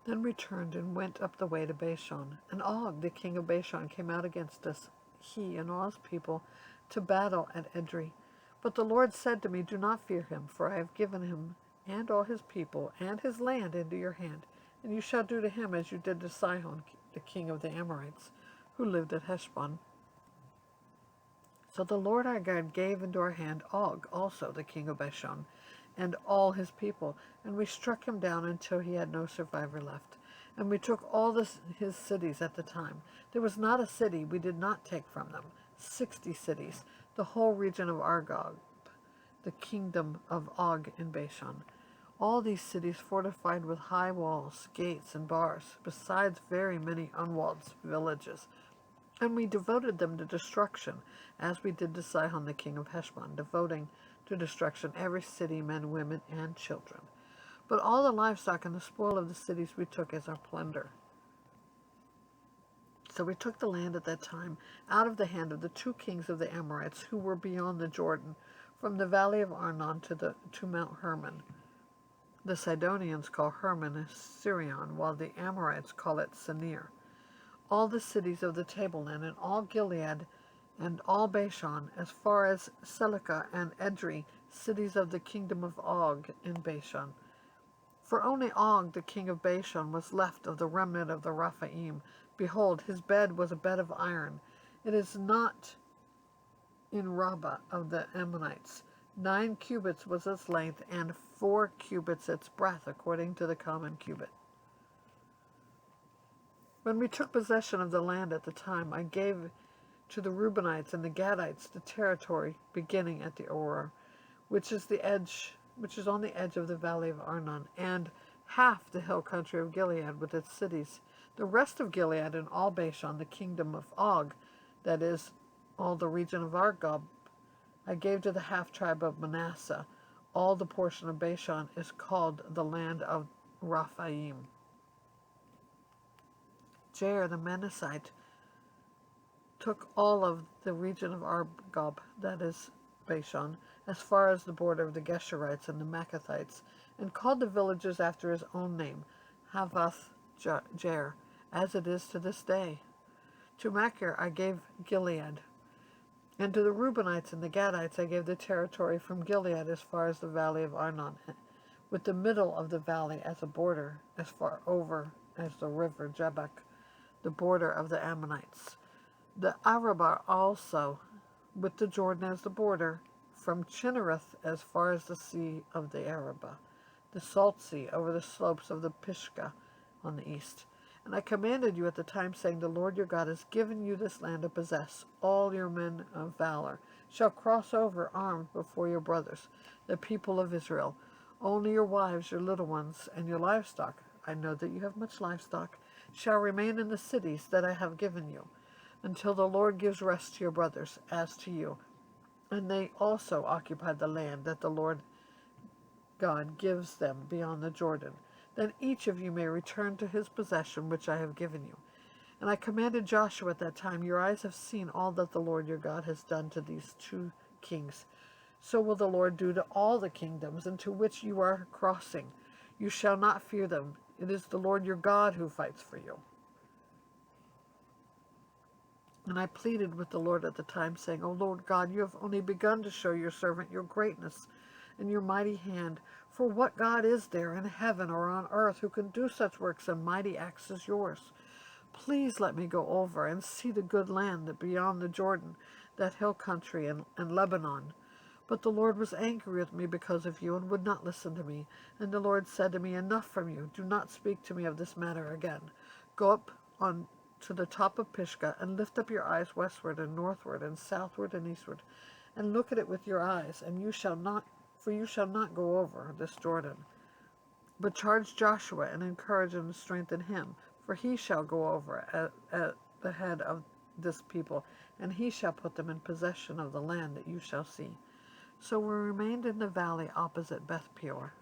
Then we turned and went up the way to Bashan. And Og, the king of Bashan, came out against us, he and all his people, to battle at Edrei. But the Lord said to me, Do not fear him, for I have given him and all his people and his land into your hand, and you shall do to him as you did to Sihon, the king of the Amorites, who lived at Heshbon. So the Lord our God gave into our hand Og, also the king of Bashan, and all his people, and we struck him down until he had no survivor left. And we took all his cities at the time. There was not a city we did not take from them, 60 cities, the whole region of Argob, the kingdom of Og in Bashan. All these cities fortified with high walls, gates, and bars, besides very many unwalled villages. And we devoted them to destruction, as we did to Sihon the king of Heshbon, devoting to destruction every city, men, women, and children. But all the livestock and the spoil of the cities we took as our plunder. So we took the land at that time out of the hand of the 2 kings of the Amorites who were beyond the Jordan, from the valley of Arnon to Mount Hermon. The Sidonians call Hermon Sirion, while the Amorites call it Senir. All the cities of the tableland, and all Gilead, and all Bashan, as far as Selecah and Edrei, cities of the kingdom of Og in Bashan. For only Og, the king of Bashan, was left of the remnant of the Rephaim. Behold, his bed was a bed of iron. It is not in Rabbah of the Ammonites. 9 cubits was its length, and 4 cubits its breadth, according to the common cubit. When we took possession of the land at the time, I gave to the Reubenites and the Gadites the territory beginning at the Oror, which is on the edge of the valley of Arnon, and half the hill country of Gilead with its cities. The rest of Gilead and all Bashan, the kingdom of Og, that is, all the region of Argob, I gave to the half-tribe of Manasseh. All the portion of Bashan is called the land of Rephaim. Jair the Manassite took all of the region of Argob, that is, Bashan, as far as the border of the Geshurites and the Maccathites, and called the villages after his own name, Havoth Jair, as it is to this day. To Machir I gave Gilead, and to the Reubenites and the Gadites I gave the territory from Gilead as far as the valley of Arnon, with the middle of the valley as a border, as far over as the river Jabbok, the border of the Ammonites. The Arabah also, with the Jordan as the border, from Chinnereth as far as the sea of the Arabah, the salt sea over the slopes of the Pisgah on the east. And I commanded you at the time, saying, The Lord your God has given you this land to possess. All your men of valor shall cross over armed before your brothers, the people of Israel. Only your wives, your little ones, and your livestock, I know that you have much livestock, shall remain in the cities that I have given you, until the Lord gives rest to your brothers, as to you. And they also occupy the land that the Lord God gives them beyond the Jordan. Then each of you may return to his possession which I have given you. And I commanded Joshua at that time, Your eyes have seen all that the Lord your God has done to these 2 kings. So will the Lord do to all the kingdoms into which you are crossing. You shall not fear them. It is the Lord your God who fights for you. And I pleaded with the Lord at the time, saying, O Lord God, you have only begun to show your servant your greatness and your mighty hand. For what God is there in heaven or on earth who can do such works and mighty acts as yours? Please let me go over and see the good land that beyond the Jordan, that hill country and Lebanon. But the Lord was angry with me because of you, and would not listen to me. And the Lord said to me, Enough from you. Do not speak to me of this matter again. Go up on to the top of Pisgah, and lift up your eyes westward and northward and southward and eastward, and look at it with your eyes, and you shall not go over this Jordan. But charge Joshua, and encourage and strengthen him, for he shall go over at the head of this people, and he shall put them in possession of the land that you shall see. So we remained in the valley opposite Beth Peor.